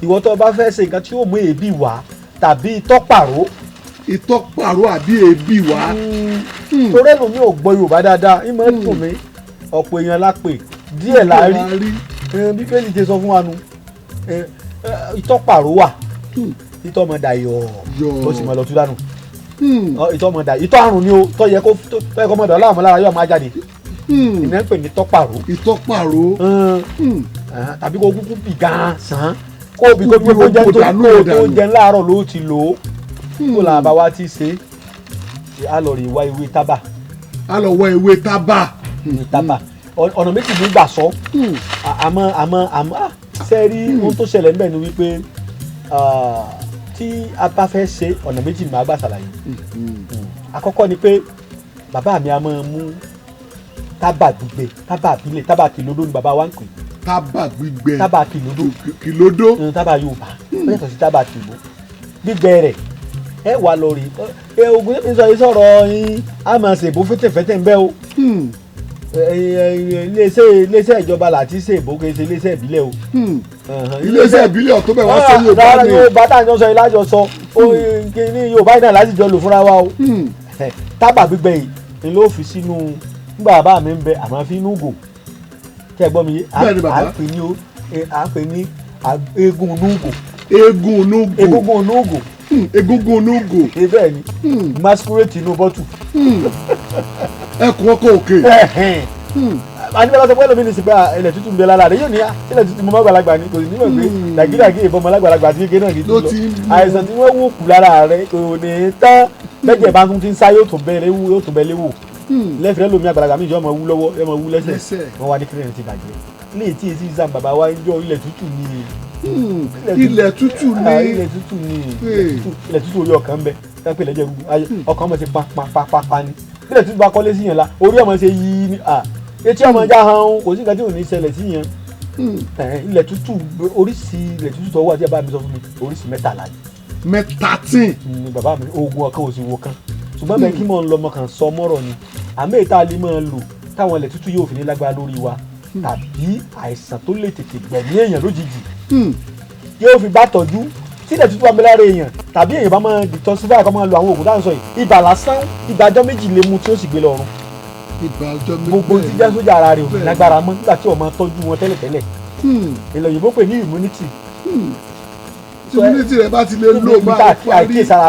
ìwọ tó bá fẹ́ ṣe nǹkan tí yóò mú èébì wá tàbí ìtọ́pàró. ìtọ́pàró àbí èébì wá. torí ẹlòmíì ò gbọ́ Yorùbá dáadáa ìmọ̀ ẹ̀ dùn mí ọ̀pọ̀ èèyàn la pè díẹ̀ la rí Bíbélì ti sọ fún wa nu ìtọ́pàró wà ìtọ́mọdà yọ̀ ó sì mọ̀ lọ tú dànù ìtọ́mọdà ìtọ́ àrùn ni ó tọ́ yẹ kó mọ̀dà ọlọ́run lára yóò máa jáde ìná ń pè ní tọ́pàró. ìtọ́pàró. tàbí kó kúkú bì gan-an sàn kó bí kó gbé tó jẹ láàárọ̀ ló ti lò ó kó là bá wa ti ṣe á lọ rí wá ewé tábà. á lọ wá ewé tábà. ọ̀nà méjì ní gbà sọ àmọ́ sẹ́rí ohun tó ṣẹlẹ̀ níbẹ̀ ni wípé tí a bá fẹ́ ṣe ọ̀nà méjì máa gbà ṣàlàyé. àkọ́kọ́ ni pé bàbá mi a máa mú tábà gbígbẹ tábà àbílẹ̀ tábà kìlódó ni bàbá wa ń pè. tábà gbígbẹ tábà kìlódó. kìlódó. tábà Yorùbá ó yàtọ̀ sí tábà kìló gbígbẹ rẹ̀ ẹ wà lórí Ògùn yẹn sọ yìí sọ̀rọ̀ yín a máa ṣèbó fẹ́tẹ̀fẹ́tẹ̀ ń bẹ́ o iléeṣẹ́ ìjọba láti ṣe ìbò kì í ṣe iléeṣẹ́ ìbílẹ̀ o. iléeṣẹ́ ìbílẹ̀ ọ̀tún bẹ̀ wá sọ Yorùbá ni. Yorùbá tá à ń jọ sọ yìí lájọ sọ ní Yorùbá yìí náà láti jọ lò fúnra wa o. tábà gbígbẹ yìí ni ló fi sínú nígbà bàbá mi ń bẹ àmọ́ fi inú gò kí ẹ gbọ́ mi yé à ń pè ní eégún onúgò. eégún onúgò. egungun onúgò. egungun onúgò. bẹ́ẹ̀ ni masquerade inú bọ́tù. ẹkùn ọkọ òkè. adébọ́lá sọ pé ẹlòmíì ní sìgbà ilẹ̀ tútù ń bẹ lára rẹ̀ yóò ní ilẹ̀ tútù mọ́ àgbàlagbà ni kò sí nímọ̀ pé dàgídàgí ìbọn ọmọ alágbàlagbà àti kékeré náà kì í lọ àìsàn tí wọ́n wò kù lára rẹ̀ kò ní tán bẹ́ẹ̀ bá tún ti ń sá yóò tún bẹ léwò lẹ́fẹ̀ẹ́ lómi àgbàlagbà mi ìjọ ọmọ wú lọ́wọ́ ẹ mọ wú lẹ́sẹ̀ wọ́n wá ní kílẹ̀ ti bàjẹ́ léyìí tí èsì ìsàn bàbá wa ń jọ ilẹ̀ tútù ni ilẹ̀ tútù orí ọkàn ń bẹ sápẹ́ lẹ́jẹ̀ gbogbo ọkàn ọmọ ti pa ni ilẹ̀ tútù bá kọ́lé sí yẹn la orí ọmọ ṣe yí ni etí ọmọ já han kò sí nǹkan tí ò ní ṣẹlẹ̀ sí yẹn ilẹ̀ tútù oríṣi ilẹ̀ tútù tó wà tí bàbá mi sọ fún mi oríṣi 13 ni. 13. ni bàbá mi oògùn ọkàn òsì wo kan ṣùgbọ́n bẹ́ẹ̀ kí mò ń lọ ọmọ kan sọ mọ́rọ̀ ni àmì ìta lè máa lò táwọn ilẹ̀ tútù yóò fi ní lágbára lórí wa tàbí àìsàn tó lè tètè gbẹ̀mí èèyàn lójijì yóò fi bá tọ́jú tí ilẹ̀ tútù wà mí lára èèyàn tàbí èèyàn bá máa detoxify kó máa lo àwọn oògùn táwọn sọ yìí ibà lásán ibà ọjọ́ méjì lè mu tí ó sì gbé lọ́rùn gbogbo tí jẹ́ sójà ara rẹ̀ ò ní lágbára mọ́ nígbà tí ó máa tọ́jú wọn tẹ́lẹ̀tẹ́lẹ̀ ilẹ̀ òyìnbó pè ní immunity. tí immunity rẹ̀ bá ti lè lò máa parí. àkíyèsára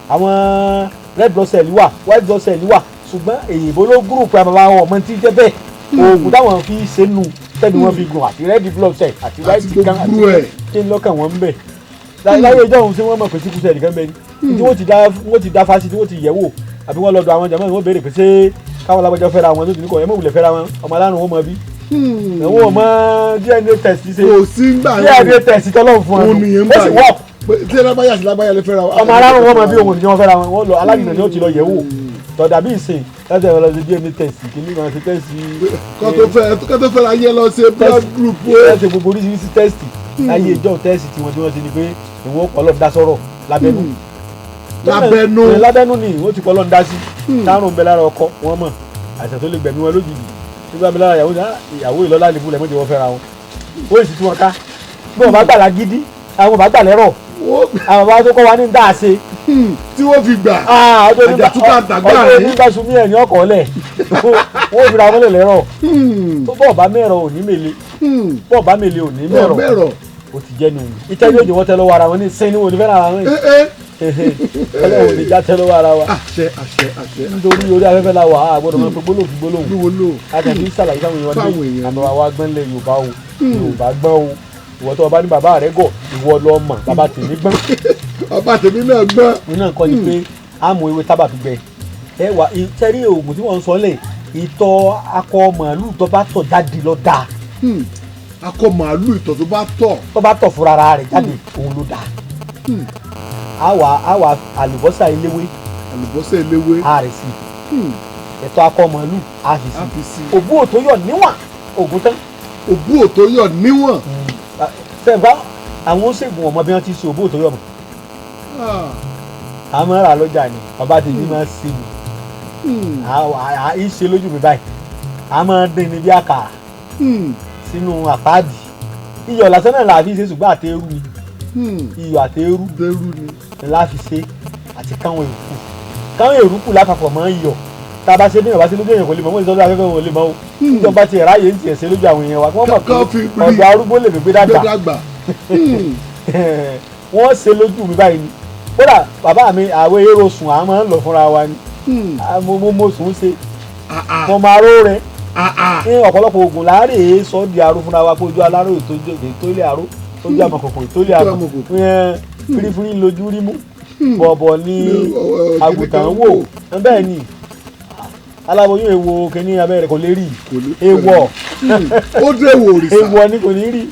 àwọn red blood cell wà white blood cell wà ṣùgbọ́n èyìnbó ló gúrùpù àbàbà àwọn ọmọ tí jẹ́ bẹ́ẹ̀ oògùn táwọn fi ṣe nù tẹ́ni wọ́n fi gùn àti red blood cell àti white gan àti kí n lọ́kàn wọn ń bẹ̀. láyé ìjọ òun ṣé wọ́n mọ̀ pé síkú sẹ́ẹ̀lì kan bẹ́ẹ̀ ni tí wọ́n ti dá fásitì wọ́n ti yẹ̀ wò àbí wọ́n lọ́dọ̀ àwọn jàmọ́ wọ́n béèrè pé ṣé káwọn alágbèjọ fẹ́ra wọn tó ti ní kọ́ ẹ̀ mọ̀ wùlẹ̀ fẹ́ra wọn ọmọ alárùn wọn mọ bí. àwọn ọmọ DNA test ṣe DNA test tọ́lọ́ fún wọn ó sì wọ́ tí lágbáyà sí lágbáyà lè fẹ́ra wọn. ọmọ alárùn wọn mọ bí òun ò ní wọn fẹ́ra wọn wọ́n lọ alágbèjọ ni ó ti lọ yẹ̀ wò tọ̀dà bí ìsìn láti ẹ̀rọ lọ́sẹ̀ DNA test kìíní kan ṣe test. kó tó fẹ́ra yẹ lọ ṣe blood group o. test gbogbo oríṣiríṣi test láyé ìjọ test tí wọ́n ti ní pé ìwọ́n ọlọ́ọ̀ dá sọ̀rọ̀ lábẹ́nú lábẹ́nú ni wọ́n ti kọ́ lọ́n dá sí táwọn ń bẹ lára ọkọ wọn mọ̀ àìsàn tó lè gbẹ̀mí wọn lójijì nígbà mi lára ìyàwó ìlọ́lá lè fúnlẹ̀ mọ́tò wọn fẹ́ra wọn ó sì tí wọn ká bí wọn bá gbà lágídí àwọn bá gbà lẹ́rọ̀ àwọn bá tó kọ́ wa ní dáa ṣe. tí wọ́n fi gbà àjàtúkà dàgbà rẹ̀ ọjọ́ nígbà sunmi ẹ̀ ní ọkọ̀ lẹ̀ wọ́n fi ra wọn lè lẹ́rọ̀ bọ́ọ̀ bá mẹ́rọ̀ ò ní mele bọ́ọ̀ bá mele ò ní mẹ́rọ̀ ó ti jẹ́ nu ìtẹ́jú òjò wọn tẹ lọ́wọ́ ara wọn ní sẹ́ni wọn ò ní fẹ́ràn ara wọn ọlọ́run ní já tẹ́ lọ́wọ́ ara wa nítorí orí afẹ́fẹ́ la wà á gbọ́dọ̀ máa pe gbólóhùn fi gbólóhùn akẹ́kọ̀ọ́ sàlàyé sáwọn èèyàn ní àmọ́ wa gbọ́n lẹ̀ Yorùbá o Yorùbá gbọ́n o ìwọ tó o bá ní bàbá rẹ gọ̀ ìwọ lọ mọ̀ bàbá tèmi gbọ́n. bàbá tèmi náà gbọ́n. mi náà kọ́ ni pé àmọ́ ewé tábà fi gbẹ ẹ wà tẹ́rí oògùn tí wọ́n ń sọ lẹ̀ ìtọ̀ akọ màálù tó bá tọ̀ jáde lọ dáa. akọ màálù ìtọ̀ tó bá tọ̀ fúnra rẹ̀ jáde òun ló dáa. àwa àlùbọ́sà eléwé àrẹ̀sì ẹ̀tọ́ akọ màálù àfìsí òbú òtó yọ̀ níwọ̀n ògùn tán. òbú òtó yọ̀ níwọ̀n. sẹ́gbà àwọn oṣègùn ọmọ bí wọ́n ti ṣe òbú òtó yọ̀ mọ́. àmọ́ ra lọ́jà ni bàbá tèmi máa ń ṣe mi à ń ṣe lójú mi báyìí a máa ń dín ní bí àkàrà sínú àpáàdì iyọ̀ lásán náà làá fi ṣe ṣùgbọ́n àtẹrù ni iyọ̀ àti eérú ni láti ṣe àti káwọn èrúkù lápapọ̀ mọ́ iyọ̀ tá a bá ṣe bí ìyàbá sí lójú èèyàn kò lè mọ̀ wọ́n ìsọdọ̀ afẹ́fẹ́ wọn lè mọ̀ o ìjọba ti ráyè ń tiẹ̀ ṣe lójú àwọn èèyàn wa kí wọ́n mọ̀ pé ọ̀dọ̀ arúgbó lè gbé dàgbà wọ́n ṣe lójú mi báyìí ni kódà bàbá mi àwọn èrò sùn à máa ń lọ fúnra wa ni mo sùn ṣe mo máa ró rẹ ní ọ̀pọ̀lọpọ̀ oògùn láàárẹ̀ sọ di aró fúnra wa pé ojú aláró ètò ilé aró ojú àmọ̀kòkò ètò ilé àmọ̀ fírífírí lójú rí mú bọ̀bọ̀ ní àgùntàn wò bẹ́ẹ̀ ni aláboyún èwo kìíní abẹ́rẹ́ kò lè rí èwọ̀ ó dé èwọ̀ òrìṣà èwọ̀ ni kò ní rí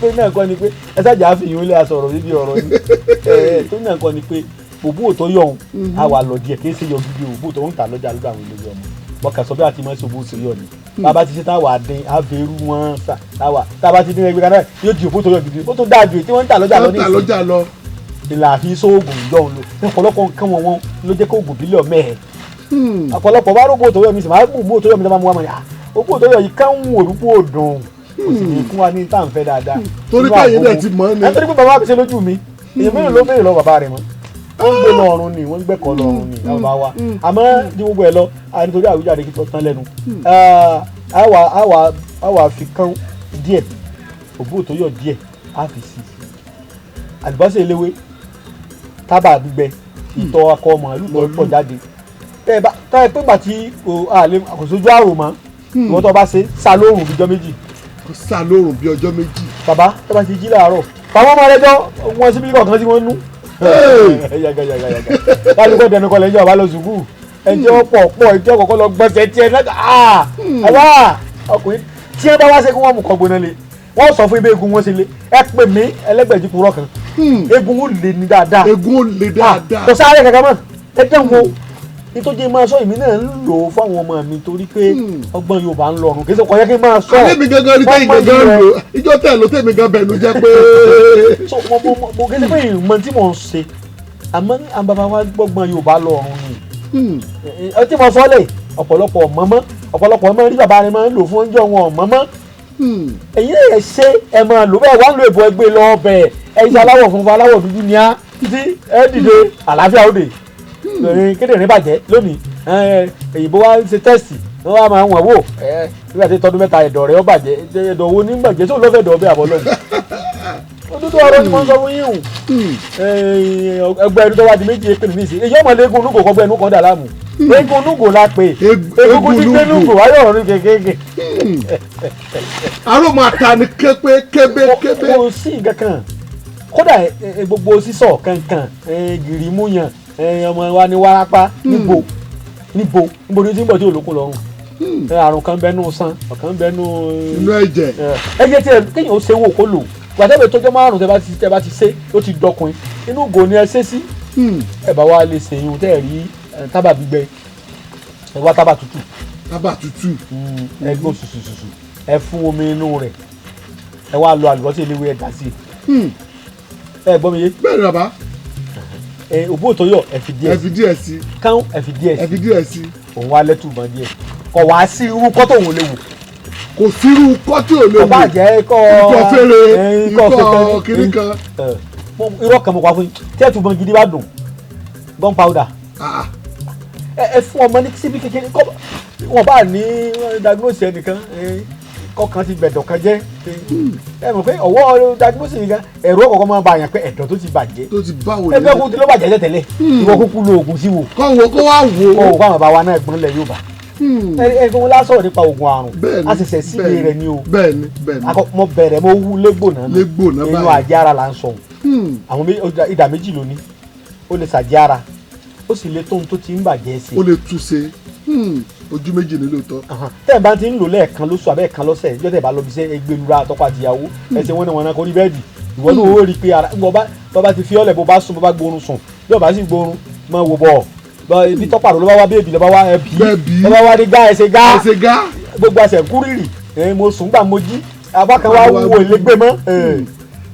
tó náà kọ́ ni pé ẹ ṣáàjà àfihàn ilé asọ̀rọ̀ níbi ọ̀rọ̀ yìí tó náà kọ́ ni pé òbú òtó yọ̀ ọ̀hún á wà lọ díẹ̀ kí ẹ ṣe yọ gidi òbú òtó ń tà lọ́jà lọ́dọ̀ àwọn ilé ọmọ bọ́kà sọ bí àti mọ́ sí òbú òtó yọ̀ ni bàbá ti ṣe táwa dín àbẹ̀rù wọn táwa táwa ti dín ẹgbẹ́ kan náà yóò di òbú òtó yọ̀ gidi ó tó dáa ju tí wọ́n ń tà lọ́jà lọ ní ìsìn ìlà àfi sóògùn ìjọun lò ọ̀pọ̀lọpọ̀ nǹkan wọn ló jẹ́ kó ògùn bílíọ̀ mẹ́ẹ̀ ọ̀pọ̀lọpọ̀ bá rògbò tó yọ̀ mi sì máa gbò tó yọ̀ mi tó máa mú wa mọ̀ ní ògbò tó yọ̀ yìí káwọn òrùkú òdùn kò sì ní fún wa ní tá à ń fẹ́ dáadáa. torí báyìí náà ti mọ̀ ni. nítorí pé bàbá mi ṣe lójú mi èèyàn mélòó ló béèrè lọ bàbá rẹ̀ mọ́ wọ́n ń gbé lọ́rùn ni wọ́n ń gbẹ́kọ̀ọ́ lọ́rùn ni bàbá wa àmọ́ ní gbogbo ẹ̀ lọ nítorí àwùjáde kí tó tán lẹ́nu àwa fi kán díẹ̀ ògbó tó yọ̀ díẹ̀ á fi sí àlùbọ́sà eléwé tábà gbígbẹ ìtọ̀ akọ màálù lọ pọ̀ jáde tẹ́ ẹ pé gbà tí kò sójú àrò mọ́ ìwọ́n tó bá ṣe sá lóòrùn bíjọ́ méjì. sá lóòrùn bí ọjọ́ méjì. bàbá tó bá ti jí láàárọ̀ bàbá ọmọ rẹjọ wọn síbi kọ̀ọ̀kan tí wọ́n nú. kálukọ́ dẹnu kọlẹ̀ ẹjọ́ ọba lọ sùkúù ẹjọ́ pọ̀ ẹjọ́ kọ̀ọ̀kan lọ gbọ́sẹ̀ tiẹ̀ náà àbá ọkùnrin tí wọ́n bá wá ṣe kí wọ́n mú kọ́ gbóná lé wọ́n sọ fún ibẹ̀ egun wọn ṣe lé ẹ pè mí ẹlẹ́gbẹ̀jì purọ́ kan egun ó lè ní dáadáa kò sáré kankan mọ́ ẹ jẹ́ wo nítorí máa sọ èmi náà ń lò ó fáwọn ọmọ mi torí pé ọgbọ́n Yorùbá ń lọrùn kì í ṣe kọ́ yẹ kí n máa sọ. àlẹ́ mi gangan rí tẹ́yìn gangan lò ìjọ tẹ̀ ló tẹ̀mí gan bẹ̀rù jẹ́ pé. so mo kí n ṣe pé ìmọ̀ tí mò ń ṣe àmọ́ àbàbà wa gbọ́gbọ́n Yorùbá lọrùn ni ọtí mo sọ lẹ̀ ọ̀pọ̀lọpọ̀ mọ́mọ́ ọ̀pọ̀lọpọ̀ ọmọ rí bàbá rẹ̀ máa ń lò fún oúnjẹ wọn mọ́mọ́ èyí lè ṣe ẹ máa lò bẹ́ẹ̀ wá ń lo ìbò ẹgbẹ́ lọ bẹ́ẹ̀ ẹ̀yin aláwọ̀ funfun aláwọ̀ dúdú ni á títí ẹ dìde àlàáfíà òde kédèrè bàjẹ́ lónìí èyìnbó wa ń ṣe tẹ́sì wọ́n wá máa ń wọ̀n wò nígbà tí tọdún mẹ́ta ẹ̀dọ̀ rẹ̀ ó bàjẹ́ ẹ̀dọ̀ wo ní bàjẹ́ tó lọ́fẹ̀ẹ́ dọ̀ bẹ́ẹ̀ àbọ̀ lọ́hùn òdúdú ọ̀rọ̀ ni mo ń sọ fún yín hùn ẹgbẹ́ ẹni tó wá di méjì èpè nìyí sí èyí ọmọ lẹ́gùn onúgò kọ́gbẹ́ ẹnu kan dà láàmú eégún onúgò la pè egungun ti gbé nùgò wáyọ̀ ọ̀rọ̀ ní kékeré. àrò máa ta ni kébé. kò sí nǹkan kan kódà gbogbo sísọ kankan gìrìmúyàn ọmọ wa ní wárápá níbo ni ó ti ń bọ̀ tí olókun lọ́rùn àrùn kan bẹ́nu san ọ̀kan bẹ́nu inú ẹ̀jẹ̀ tí kéèyàn ó ṣe wò kó lò gbàtẹ́bẹ̀ tó jẹ́ márùn tẹ́ bá ti ṣe ó ti dọkùn inú ògò ni ẹ ṣe sí ẹ bá wa lè ṣèyún tẹ́ ẹ rí tábà gbígbẹ ẹ wá tábà tútù ẹ gbó ṣùṣùṣùṣù ẹ fún omi inú rẹ̀ ẹ wá lọ àlùbọ́sà eléwé ẹ dà sí ẹ gbọ́ mi yé. bẹ́ẹ̀ ni bàbá. òbú òtóyọ̀ ẹ fi díẹ̀ sí káwọn ẹ fi díẹ̀ sí òun wá lẹ́tùbọ̀n díẹ̀ kọ̀ wá sí irú kọ́ tóun léwu kò sírú kọ́ tí ò léwu ọba jẹ́ ikọ̀ fèrè ikọ̀ kiri kan. irọ́ kan mo pa fún yín tí ẹ̀ túbọ̀n gidi bá dùn gunpowder ẹ fún ọmọ ní síbi kékeré wọn bá ní diagnose ẹnìkan kọkàn ti gbẹ̀dọ̀ kan jẹ́ ẹ mọ̀ pé ọwọ́ diagnose nìkan ẹ̀rọ ọ̀kọ̀ọ̀kan máa bá yàn pé ẹ̀dọ̀ tó ti bàjẹ́ ẹgbẹ́ kúkú ló bàjẹ́ tẹ́lẹ̀ ìwọ kúkú lo oògùn sí wò kó wá wò ó kó àwọn bàbá wa náà gbọ́n lẹ̀ Yorùbá ẹgbẹ́ wọn lásọ̀rọ̀ nípa oògùn àrùn a ṣẹ̀ṣẹ̀ sílé rẹ̀ ni o mo bẹ̀rẹ̀ mo wú légbòná inú àjẹ́ ara là ń sọ àwọn ìdá méjì lóní ó lè ṣàjẹ́ ara ó sì lè tóun tó ti ń bàjẹ́ sí ó lè tú ṣe ojú méjì ní lóòótọ́. tẹ́ ẹ̀ bá ti ń lò lẹ́ẹ̀kan lóṣù àbẹ́ ẹ̀kan lọ́sẹ̀ ìjọ́ tẹ́ ẹ̀ bá lọ bí iṣẹ́ ẹgbẹ́lura àtọ́kọ àtìyàwó ẹsẹ̀ wọn náà wọn náà kò ní bẹ́ẹ̀dì ìwọ náà ó rí i pé ara bọ́ ti fi ọ́lẹ̀ bó bá sùn bó bá gbóorun sùn bí ọba sì gbóorun máa wò bọ̀ ibi tọ́pàrọ̀ ló bá wá bébì ló bá wá ẹbí ló bá wá ní gá ẹsẹ̀ gá gbogbo àṣẹ kúrìrì mo sùn gbà mo jí apá kan wá wúwo ìlégbé mọ́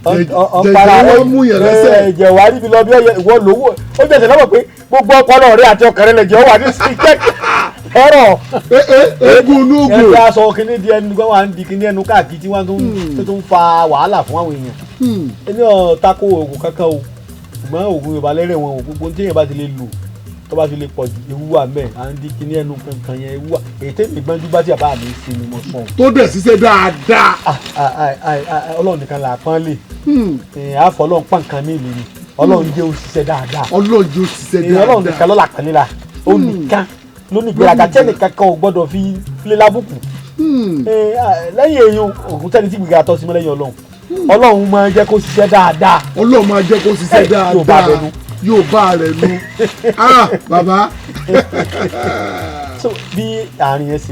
ọ̀pára ẹ̀jẹ̀ wà níbi lọ bí ìwọ lówó ó jẹ̀sẹ̀ lọ́wọ́ pé gbogbo ọpọlọ rẹ àti ọkàn rẹ lẹ̀jẹ̀ ó wà ní sí ẹ̀rọ egun onúgò ẹgbẹ́ aṣọ kìíní di ẹnu gbọ́n wà ń di kìíní ẹnu káàkiri tí wọ́n tún fa wàhálà fún àwọn èèyàn èmi ò tako oògùn kankan o ṣùgbọ́n oògùn Yorùbá lẹ́rẹ̀ wọn o gbogbo tí èèyàn bá ti lè lò tó bá fi lè pọ̀ jù ewu wà mẹ́ẹ̀ à ń di kíní ẹnu kankan yẹn ewu wà èyí tẹ́lẹ̀ gbọ́njú bá tí a bá mi ṣe ni mo sọ. tó dẹ̀ ṣiṣẹ́ dáadáa. Ọlọ́run nìkan là pọ́n lè àfọ Ọlọ́run pọ́n nǹkan mi lè ní Ọlọ́run jẹ́ òṣìṣẹ́ dáadáa. Ọlọ́run jẹ́ òṣìṣẹ́ dáadáa. Ọlọ́run nìkan lọ́la pẹ̀lú la ó nìkan lónìí gbéraga tẹ́nìkan kan ò gbọ́dọ̀ fi lé lábùkù. Lẹ́yìn èèyàn ògùn tẹ́ni tí gbéga tọ́ sí mọ́ lẹ́yìn Ọlọ́run Ọlọ́run máa jẹ́ kó ṣiṣẹ́ dáadáa. Ọlọ́run máa jẹ́ kó ṣiṣẹ́ dáadáa. Yóò bá rẹ̀ nu. Bàbá. So bí àárín yẹn ṣe